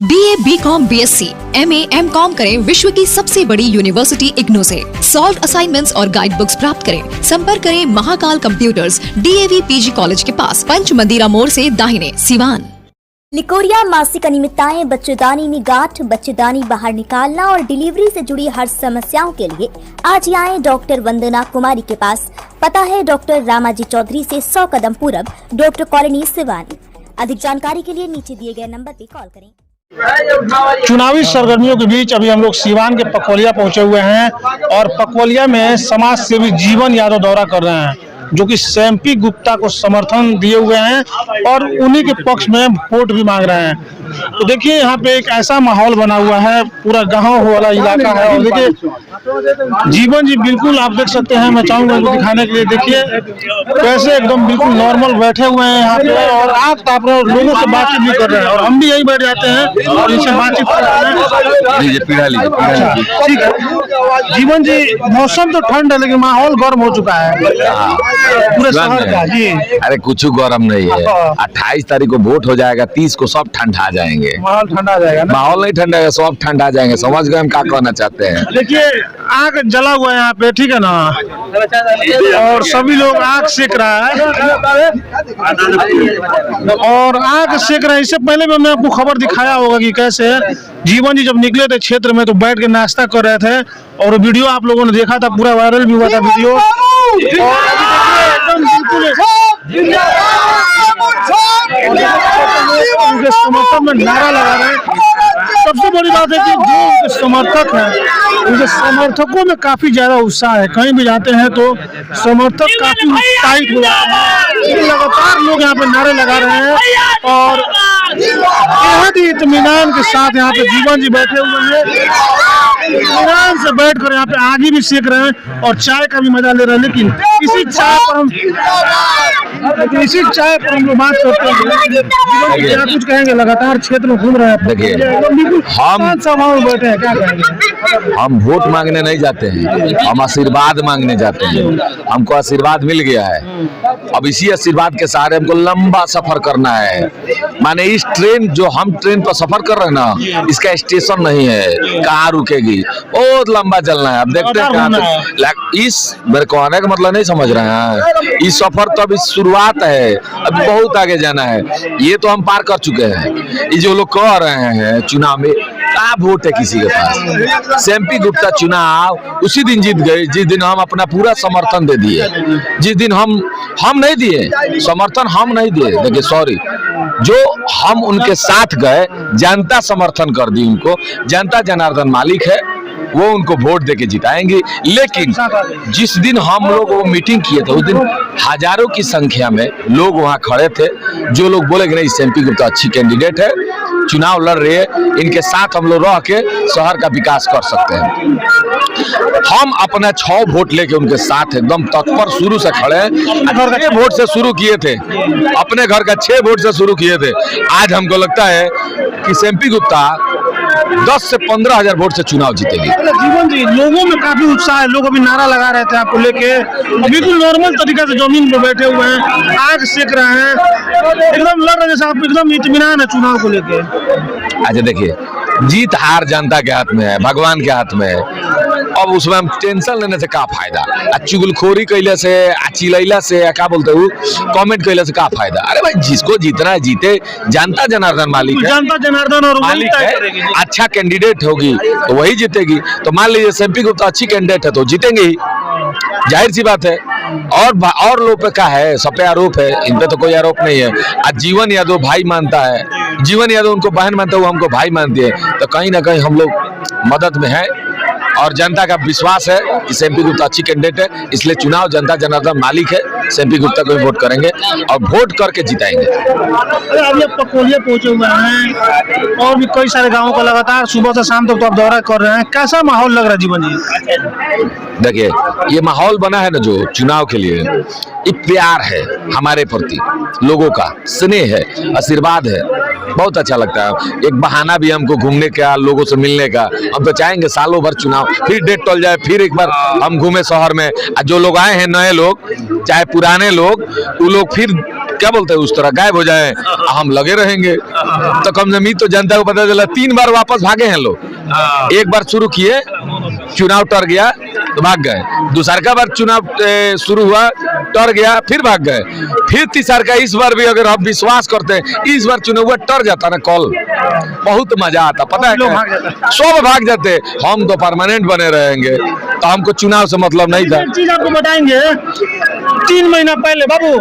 BA, BCom, BSc, MA, MCom करें विश्व की सबसे बड़ी यूनिवर्सिटी इग्नू से। सॉल्व असाइनमेंट्स और गाइड बुक्स प्राप्त करें। संपर्क करें Mahakal computers, DAV PG college के पास, पंच मंदिरा मोड़ से दाहिने, सिवान। निकोरिया मासिक अनियमितताएं, बच्चेदानी में गांठ, बच्चेदानी बाहर निकालना और डिलीवरी से जुड़ी हर समस्याओं के लिए आज ही आए डॉक्टर वंदना कुमारी के पास। पता है डॉक्टर रामाजी चौधरी से 100 कदम पूरब, डॉक्टर कॉलोनी, सिवानी। अधिक जानकारी के लिए नीचे दिए गए नंबर पर कॉल करें। चुनावी सरगर्मियों के बीच अभी हम लोग सिवान के पकवलिया पहुंचे हुए हैं और पकवलिया में समाज सेवी जीवन यादव दौरा कर रहे हैं, जो कि एमपी गुप्ता को समर्थन दिए हुए हैं और उन्हीं के पक्ष में वोट भी मांग रहे हैं। तो देखिए यहाँ पे एक ऐसा माहौल बना हुआ है, पूरा गांव वाला इलाका है। और देखिए जीवन जी बिल्कुल आप देख सकते हैं, मैं चाहूंगा इनको दिखाने के लिए। देखिए कैसे एकदम बिल्कुल नॉर्मल बैठे हुए हैं यहाँ पे और आग ताप रहे हैं, लोगों से बातचीत भी कर रहे हैं। और हम भी यही बैठ जाते हैं और इनसे बातचीत कर रहे हैं। ठीक है जीवन जी, मौसम तो ठंड है लेकिन माहौल गर्म हो चुका है पूरे शहर का। जी अरे कुछ गर्म नहीं है। 28 तारीख को वोट हो जाएगा, 30 को सब ठंडा जाएंगे। माहौल ठंडा आ जाएगा ना? माहौल नहीं ठंडा है, सब ठंडा जाएंगे। समझ गए हम क्या कहना चाहते हैं? देखिए आग जला हुआ है यहाँ पे, ठीक है ना, और सभी लोग आग सेक रहा है और आग सेक रहे हैं। इससे पहले भी हमने आपको खबर दिखाया होगा कि कैसे जीवन जी जब निकले थे क्षेत्र में तो बैठ के नाश्ता कर रहे थे और वीडियो आप लोगों ने देखा था, पूरा वायरल भी हुआ था वीडियो। और उनके समर्थन में नारा लगा रहे हैं। सबसे बड़ी बात है कि जो उनके समर्थक हैं, उनके समर्थकों में काफी ज्यादा उत्साह है। कहीं भी जाते हैं तो समर्थक काफी उत्साहित हो जाते हैं। लगातार लोग यहाँ पे नारे लगा रहे हैं और बेहद ही इत्मीनान के साथ यहाँ पे जीवन जी बैठे हुए हैं। इत्मीनान से बैठकर यहाँ पे आगे भी सेक रहे हैं और चाय का भी मजा ले रहे हैं। लेकिन इसी चाय पर हम लोग बात करते हैं। क्या कुछ कहेंगे? लगातार क्षेत्र में घूम रहे हैं। देखिए हम समाज बैठे हैं, क्या कहेंगे? हम वोट मांगने नहीं जाते हैं, हम आशीर्वाद मांगने जाते हैं। हमको आशीर्वाद मिल गया है, अब इसी आशीर्वाद के सहारे हमको लंबा सफर करना है। माने इस ट्रेन जो हम ट्रेन पर सफर कर रहे हैं ना, इसका स्टेशन नहीं है, कहाँ रुकेगी, बहुत लंबा चलना है। अब देखते हैं कहाँ इस मेरे को आने का मतलब नहीं समझ रहे हैं। इस सफर तो अभी शुरुआत है, अभी बहुत आगे जाना है। ये तो हम पार कर चुके हैं। ये जो लोग कह रहे हैं चुनाव में क्या वोट है किसी के पास, एमपी गुप्ता चुनाव उसी दिन जीत गए जिस दिन हम अपना पूरा समर्थन दे दिए। जिस दिन हम नहीं दिए समर्थन, हम नहीं दिए। देखिए सॉरी, जो हम उनके साथ गए, जनता समर्थन कर दी उनको। जनता जनार्दन मालिक है, वो उनको वोट देके जिताएंगे। लेकिन जिस दिन हम लोग वो मीटिंग किए थे, उस दिन हजारों की संख्या में लोग वहाँ खड़े थे। जो लोग बोले कि नहीं एमपी गुप्ता अच्छी कैंडिडेट है, चुनाव लड़ रही है, इनके साथ हम लोग रह के शहर का विकास कर सकते हैं। हम अपना 6 वोट लेके उनके साथ एकदम तत्पर शुरू से खड़े हैं। 6 वोट से शुरू किए थे, अपने घर का 6 वोट से शुरू किए थे। आज हमको लगता है कि एमपी गुप्ता 10 से 15 हजार वोट से चुनाव जीतेगी। जीवन जी, लोगों में काफी उत्साह है। लोग अभी नारा लगा रहे थे आपको लेके, बिल्कुल नॉर्मल तरीके से जमीन पे बैठे हुए हैं, आग सेक रहे हैं, एकदम लड़ रहे हैं, एकदम इत्मीनान है चुनाव को लेके। अच्छा देखिए, जीत हार जनता के हाथ में है, भगवान के हाथ में है। अब उसमें हम टेंशन लेने से क्या फायदा? चुगलखोरी कैले से, चिलैला से, क्या बोलते हो, कमेंट कैले से क्या फायदा? अरे भाई जिसको जीतना है जीते, जनता जनार्दन मालिक है, जनता जनार्दन और मालिक है। अच्छा कैंडिडेट होगी तो वही जीतेगी। तो मान लीजिए एमपी गुप्ता अच्छी कैंडिडेट है तो जीतेंगे ही, जाहिर सी बात है। और लोग पे क्या है, सब पे आरोप है, इन पे तो कोई आरोप नहीं है। आज जीवन यादव भाई मानता है, जीवन यादव उनको बहन मानता है, वो हमको भाई मानती है। तो कहीं ना कहीं हम लोग मदद में है और जनता का विश्वास है कि एमपी गुप्ता अच्छी कैंडिडेट है। इसलिए चुनाव जनता जनार्दन मालिक है, एमपी गुप्ता को भी वोट करेंगे और वोट करके जिताएंगे। अभी आप पकवलिया पहुंचे हुए हैं और भी कई सारे गांवों का लगातार सुबह से शाम तक तो आप दौरा कर रहे हैं, कैसा माहौल लग रहा है जीवन जी? देखिए ये माहौल बना है ना जो चुनाव के लिए, ये प्यार है हमारे प्रति, लोगों का स्नेह है, आशीर्वाद है। बहुत अच्छा लगता है। एक बहाना भी हमको घूमने का, लोगों से मिलने का। हम तो चाहेंगे सालों भर चुनाव फिर डेट टल जाए, फिर एक बार हम घूमे शहर में। जो लोग आए हैं नए लोग, चाहे पुराने लोग, वो लोग फिर क्या बोलते हैं उस तरह गायब हो जाए, हम लगे रहेंगे। तो कम से कम तो जनता को पता चला 3 बार वापस भागे हैं लोग। एक बार शुरू किए, चुनाव टर गया तो भाग गए, दूसरा बार चुनाव शुरू हुआ, टर गया, फिर भाग गए, फिर तीसरा इस बार भी अगर हम विश्वास करते हैं इस बार चुनाव हुआ, टर जाता ना कॉल, बहुत मजा आता। पता है सब भाग जाते, हम तो परमानेंट बने रहेंगे, तो हमको चुनाव से मतलब नहीं था। एक चीज आपको बताएंगे, 3 महीना पहले बाबू,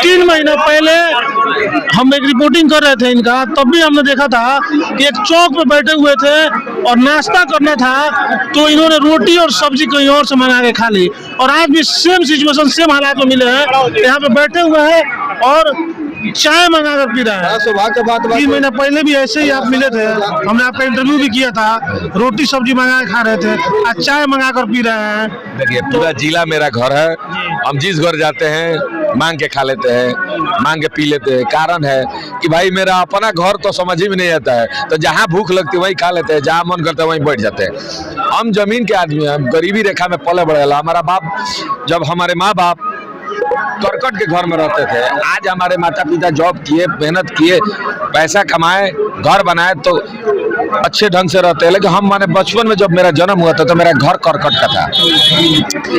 3 महीना पहले हम एक रिपोर्टिंग कर रहे थे इनका, तब भी हमने देखा था कि एक चौक पे बैठे हुए थे और नाश्ता करना था तो इन्होंने रोटी और सब्जी कहीं और से मंगा के खा ली, और आज भी सेम सिचुएशन, सेम हालात में मिले हैं, यहाँ पे बैठे हुए हैं और चाय मंगा कर पी रहे हैं। सौभाग्य बात 3 महीना पहले भी ऐसे ही आप मिले थे, हमने आपका इंटरव्यू भी किया था, रोटी सब्जी मंगा के खा रहे थे, आज चाय मंगा कर पी रहे हैं। देखिए पूरा जिला मेरा घर है, हम जिस घर जाते हैं मांग के खा लेते हैं, मांग के पी लेते हैं। कारण है कि भाई मेरा अपना घर तो समझ ही में नहीं आता है, तो जहाँ भूख लगती है वहीं खा लेते हैं, जहाँ मन करता है वहीं बैठ जाते हैं। हम जमीन के आदमी हैं, गरीबी रेखा में पले बढ़े। हमारा बाप, जब हमारे माँ बाप करकट के घर में रहते थे, आज हमारे माता पिता जॉब किए, मेहनत किए, पैसा कमाए, घर बनाए तो अच्छे ढंग से रहते हैं। लेकिन हम माने बचपन में जब मेरा जन्म हुआ था तो मेरा घर करकट का था,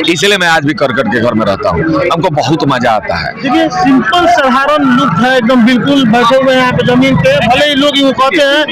इसलिए मैं आज भी करकट के घर में रहता हूँ। हमको बहुत मजा आता है। देखिए सिंपल साधारण लुक है एकदम, बिल्कुल बैठे हुए हैं यहाँ पे जमीन पे। भले ही लोग यूँ कहते हैं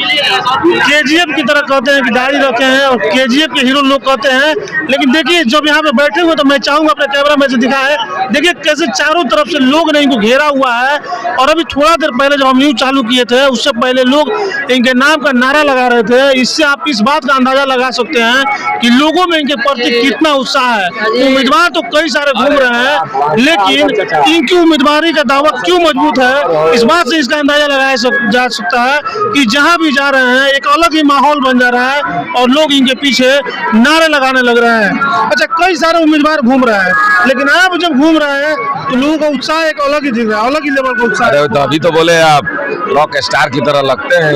KGF की तरह कहते हैं कि दाढ़ी रखे हैं और KGF के हीरो लोग कहते हैं, लेकिन देखिए जब यहाँ पे बैठे हुए तो मैं चाहूंगा अपने कैमरा में से दिखाएं, देखिए कैसे चारों तरफ से लोग ने इनको घेरा हुआ है। और अभी थोड़ा देर पहले जब हम न्यूज चालू किए थे उससे पहले लोग इनके नाम का नारा लगा रहे थे। इससे आप इस बात का अंदाजा लगा सकते हैं कि लोगों में इनके प्रति कितना उत्साह है। उम्मीदवार तो कई सारे घूम रहे हैं, लेकिन इनकी उम्मीदवारी का दावा क्यों मजबूत है, इस बात से इसका अंदाजा लगाया जा सकता है कि जहां भी जा रहे हैं एक अलग ही माहौल बन जा रहा है और लोग इनके पीछे नारे लगाने लग रहे हैं। अच्छा, कई सारे उम्मीदवार घूम रहे हैं, लेकिन आप जब घूम रहे हैं तो लोगों का उत्साह एक अलग ही दिख रहा है, अलग ही लेवल का उत्साह। अरे तो अभी तो बोले आप रॉक स्टार की तरह लगते हैं,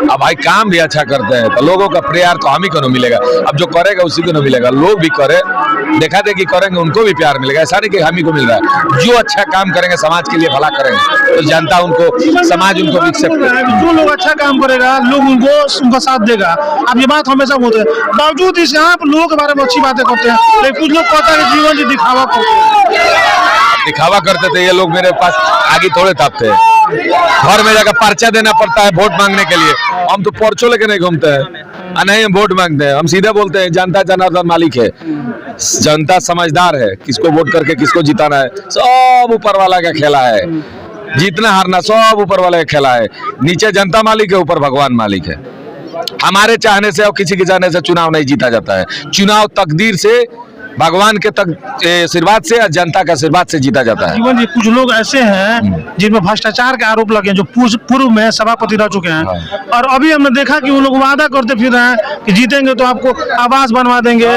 अब भाई काम भी अच्छा करते हैं तो लोगों का प्यार तो हम ही को मिलेगा। अब जो करेगा उसी को मिलेगा, लोग भी करे, देखा देखी करेंगे उनको भी प्यार मिलेगा। ऐसा नहीं कि हम ही को मिल रहा है, जो अच्छा काम करेंगे समाज के लिए भला करेंगे तो जनता उनको, समाज उनको विकसित करेगा। जो लोग अच्छा काम करेगा लोग उनका साथ देगा। आप ये बात हमेशा बोलते हैं, बावजूद इस यहाँ पर लोगों के बारे में अच्छी बातें करते हैं, लेकिन कुछ लोग कहते हैं कि जीवन जी दिखावा करते थे। ये लोग मेरे पास आगे थोड़े तापते हैं, घर में जाकर पर्चा देना पड़ता है वोट मांगने के लिए। हम तो पर्चो लेके नहीं घूमते हैं, नहीं हम वोट मांगते हैं। हम सीधे बोलते हैं जनता जनार्दन मालिक है, जनता समझदार है, किसको वोट करके किसको जिताना है सब ऊपर वाला का खेला है, जीतना हारना सब ऊपर वाला का खेला है। नीचे जनता मालिक है, ऊपर भगवान मालिक है। हमारे चाहने से और किसी के चाहने से चुनाव नहीं जीता जाता है। चुनाव तकदीर से, भगवान के आशीर्वाद से और जनता के आशीर्वाद से जीता जाता है। जीवन जी, कुछ लोग ऐसे हैं जिनमें भ्रष्टाचार के आरोप लगे हैं, जो पूर्व में सभापति रह चुके हैं, और अभी हमने देखा कि वो लोग वादा करते फिर रहे हैं कि जीतेंगे तो आपको आवास बनवा देंगे,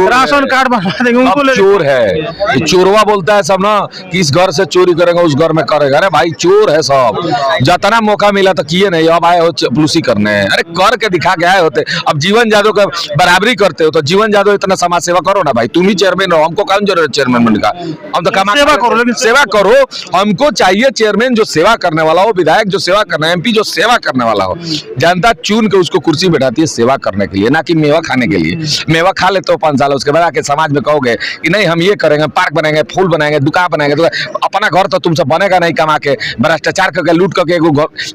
राशन कार्ड बनवा देंगे। उनको चोर है, चोरवा बोलता है सब ना कि इस घर से चोरी करेगा उस घर में करेगा। अरे भाई चोर है सब, जितना मौका मिला तो किए नहीं, अब आए हो चपलूसी करने। अरे कर के दिखा के आए होते। अब जीवन यादव का बराबरी करते हो तो जीवन यादव इतना समाज सेवा करो ना भाई, तुम ही चेयरमैन रहो, हमको कौन जरूरत चेयरमैन बनने का? हम तो सेवा करो, लेकिन सेवा करो। हमको चाहिए चेयरमैन जो सेवा करने वाला हो, विधायक जो सेवा करना है, MP जो सेवा करने वाला हो। जनता चुन के उसको कुर्सी बैठाती है सेवा करने के लिए, ना कि मेवा खाने के लिए। मेवा खा लेते हो 5 साल, उसके बाद आके समाज में कहोगे कि नहीं हम ये करेंगे, पार्क बनाएंगे, फूल बनाएंगे, दुकान बनाएंगे, तो अपना घर तो तुमसे बनेगा नहीं। कमा के भ्रष्टाचार करके लूट करके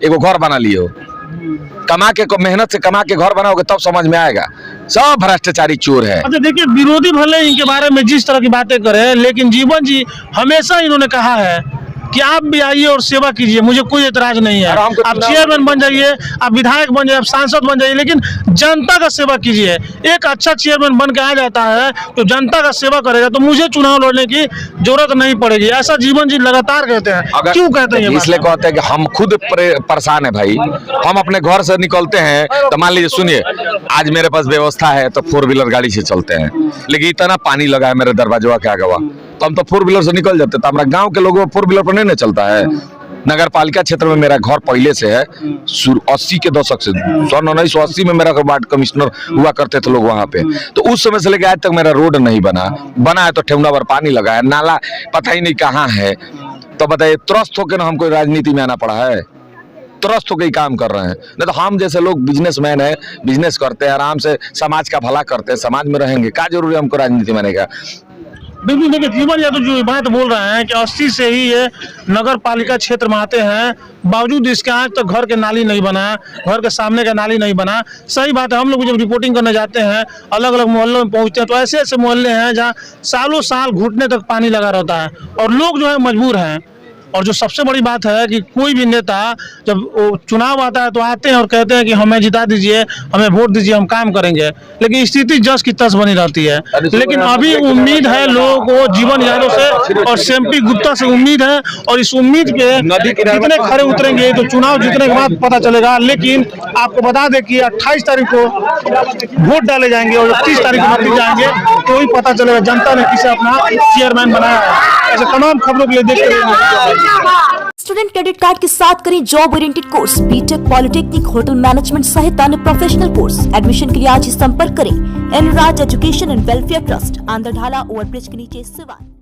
एगो घर बना लिए हो, कमा के मेहनत से कमा के घर बनाओगे तब समझ में आएगा सब भ्रष्टाचारी चोर है। अच्छा देखिए, विरोधी भले इनके बारे में जिस तरह की बातें करें, लेकिन जीवन जी हमेशा इन्होंने कहा है कि आप भी आइए और सेवा कीजिए, मुझे कोई एतराज नहीं है। आप चेयरमैन बन जाइए, आप विधायक बन जाइए, आप सांसद बन जाइए, लेकिन जनता का सेवा कीजिए। एक अच्छा चेयरमैन बन के आ जाता है तो जनता का सेवा करेगा तो मुझे चुनाव लड़ने की जरूरत नहीं पड़ेगी, ऐसा जीवन जी लगातार कहते हैं। क्यों कहते हैं? इसलिए कहते हैं कि हम खुद परेशान है भाई। हम अपने घर से निकलते हैं तो मान लीजिए, सुनिए आज मेरे पास व्यवस्था है तो 4 व्हीलर गाड़ी से चलते हैं, लेकिन इतना पानी लगा है मेरे दरवाजे के आगे, तो हम तो 4 व्हीलर से निकल जाते। तो हमारा गांव के लोगों 4 व्हीलर पर नहीं चलता है। नगर पालिका क्षेत्र में मेरा घर पहले से है, 80 के दशक से, 1980 में मेरा वार्ड कमिश्नर हुआ करते थे लोग वहाँ पे। तो उस समय से लेकर आज तक मेरा रोड नहीं बना है तो ठेवना पर पानी लगा है, नाला पता ही नहीं कहाँ है। तो बताइए त्रस्त होकर ना हमको राजनीति में आना पड़ा है, त्रस्त होकर ही काम कर रहे हैं। नहीं तो हम जैसे लोग बिजनेसमैन है, बिजनेस करते हैं, आराम से समाज का भला करते हैं, समाज में रहेंगे, क्या जरूरी है हमको राजनीति में आने का। बिल्कुल देखिए, जीवन यादव जो बात बोल रहे हैं कि 80 से ही ये नगर पालिका क्षेत्र में आते हैं, बावजूद इसके आज तक घर के नाली नहीं बना, घर के सामने का नाली नहीं बना। सही बात है, हम लोग जब रिपोर्टिंग करने जाते हैं, अलग अलग मोहल्लों में पहुंचते हैं, तो ऐसे ऐसे मोहल्ले हैं जहाँ सालों साल घुटने तक पानी लगा रहता है और लोग जो है मजबूर हैं। और जो सबसे बड़ी बात है कि कोई भी नेता जब वो चुनाव आता है तो आते हैं और कहते हैं कि हमें जिता दीजिए, हमें वोट दीजिए, हम काम करेंगे, लेकिन स्थिति जस की तस बनी रहती है। लेकिन अभी उम्मीद है लोगों को जीवन यादव से और सेम्पी गुप्ता से उम्मीद है, और इस उम्मीद पे कितने खरे उतरेंगे तो चुनाव जीतने के बाद पता चलेगा। लेकिन आपको बता दें कि 28 तारीख को वोट डाले जाएंगे और 30 तारीख को नतीजे जाएंगे तो ही पता चलेगा जनता ने किसे अपना चेयरमैन बनाया है। ऐसे तमाम खबरों के लिए देखते रहिए। स्टूडेंट क्रेडिट कार्ड के साथ करें job oriented course, BTech, polytechnic, hotel management सहित अन्य प्रोफेशनल कोर्स। एडमिशन के लिए आज ही संपर्क करें Enraj education and welfare trust, आंध्रढाला ओवरब्रिज के नीचे, सिवान।